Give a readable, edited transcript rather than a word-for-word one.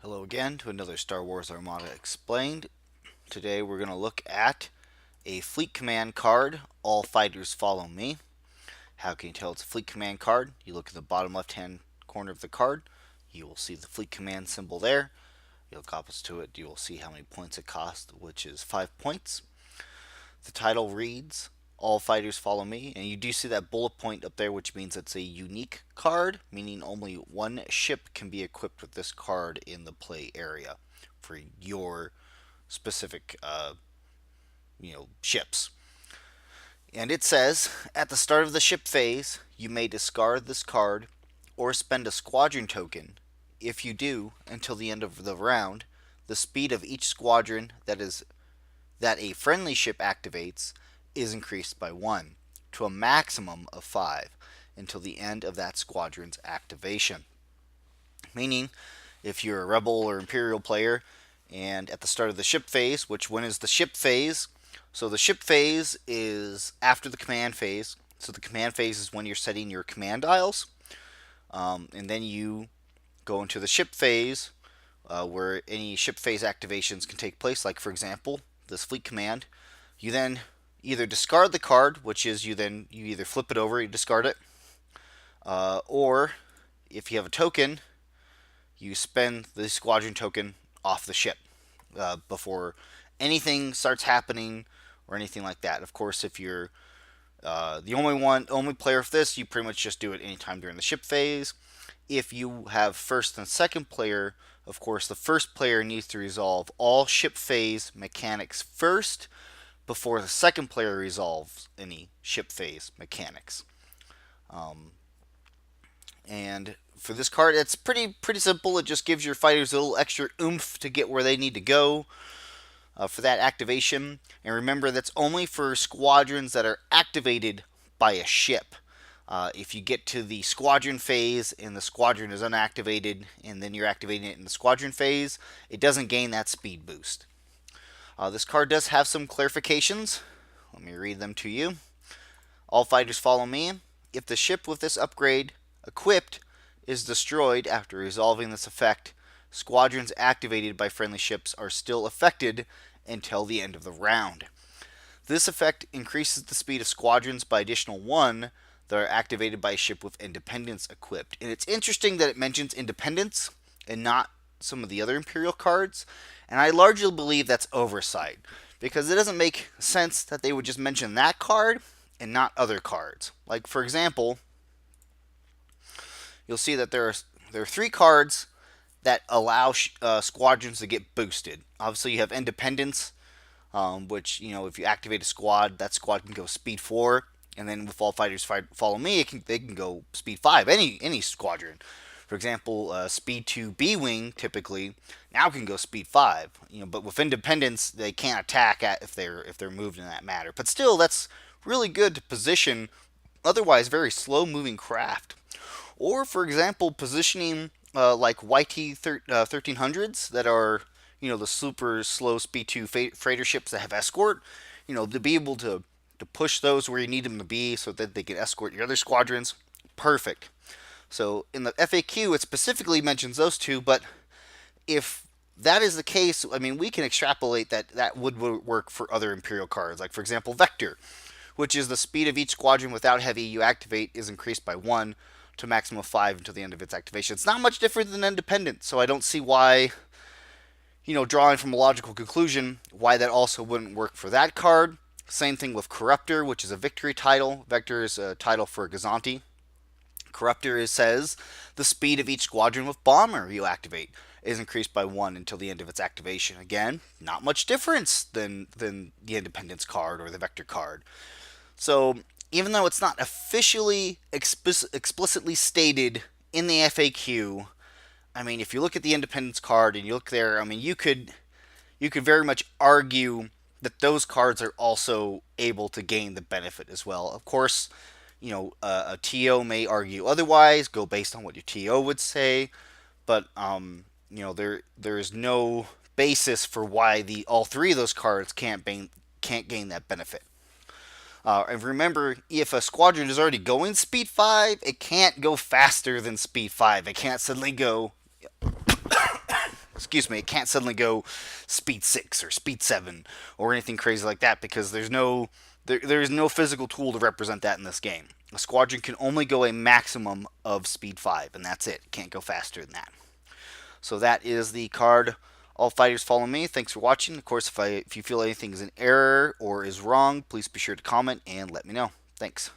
Hello again to another Star Wars Armada Explained. Today we're going to look at a Fleet Command card, All Fighters Follow Me. How can you tell it's a Fleet Command card? You look at the bottom left hand corner of the card, you will see the Fleet Command symbol there. You look opposite to it, you will see how many points it costs, which is 5 points. The title reads, All Fighters Follow Me, and you do see that bullet point up there, which means it's a unique card, meaning only one ship can be equipped with this card in the play area for your specific, ships. And it says, at the start of the ship phase, you may discard this card or spend a squadron token. If you do, until the end of the round, the speed of each squadron that a friendly ship activates is increased by 1 to a maximum of 5 until the end of that squadron's activation. Meaning, if you're a Rebel or Imperial player and at the start of the ship phase, which when is the ship phase? So the ship phase is after the command phase. So the command phase is when you're setting your command dials. And then you go into the ship phase where any ship phase activations can take place. Like, for example, this fleet command. You then either discard the card, which is you either flip it over, you discard it, or if you have a token, you spend the squadron token off the ship before anything starts happening or anything like that. Of course, if you're the only player for this, you pretty much just do it anytime during the ship phase. If you have first and second player, of course, the first player needs to resolve all ship phase mechanics first before the second player resolves any ship phase mechanics. And for this card, it's pretty simple. It just gives your fighters a little extra oomph to get where they need to go for that activation. And remember, that's only for squadrons that are activated by a ship. If you get to the squadron phase and the squadron is unactivated, and then you're activating it in the squadron phase, it doesn't gain that speed boost. This card does have some clarifications. Let me read them to you. All fighters follow me. If the ship with this upgrade equipped is destroyed after resolving this effect, squadrons activated by friendly ships are still affected until the end of the round. This effect increases the speed of squadrons by additional 1 that are activated by a ship with Independence equipped. And it's interesting that it mentions Independence and not some of the other Imperial cards, and I largely believe that's oversight, because it doesn't make sense that they would just mention that card and not other cards. Like, for example, you'll see that there are 3 cards that allow squadrons to get boosted. Obviously, you have Independence, which, if you activate a squad, that squad can go speed 4. And then with All Fighters Follow Me, they can go speed 5, any squadron. For example, speed 2 B-Wing typically now can go speed 5. But with Independence, they can't attack if they're moved in that manner. But still, that's really good to position otherwise very slow-moving craft. Or, for example, positioning like YT 1300s that are the super slow speed 2 freighter ships that have escort. To be able to push those where you need them to be so that they can escort your other squadrons. Perfect. So in the FAQ, it specifically mentions those 2, but if that is the case, we can extrapolate that would work for other Imperial cards. Like, for example, Vector, which is the speed of each squadron without heavy you activate is increased by 1 to a maximum of 5 until the end of its activation. It's not much different than Independent, so I don't see why, drawing from a logical conclusion, why that also wouldn't work for that card. Same thing with Corruptor, which is a victory title. Vector is a title for Gazanti. Corruptor says the speed of each squadron with bomber you activate is increased by 1 until the end of its activation. Again, not much difference than the Independence card or the Vector card. So even though it's not officially explicitly stated in the FAQ, if you look at the Independence card and you look there, you could very much argue that those cards are also able to gain the benefit as well. Of course, a TO may argue otherwise, go based on what your TO would say, but there is no basis for why all 3 of those cards can't gain that benefit. And remember, if a squadron is already going speed 5, it can't go faster than speed 5. It can't suddenly go excuse me, it can't suddenly go speed 6 or speed 7 or anything crazy like that, because there's no physical tool to represent that in this game. A squadron can only go a maximum of speed 5, and that's it. It can't go faster than that. So that is the card. All fighters follow me. Thanks for watching. Of course, if you feel anything is in error or is wrong, please be sure to comment and let me know. Thanks.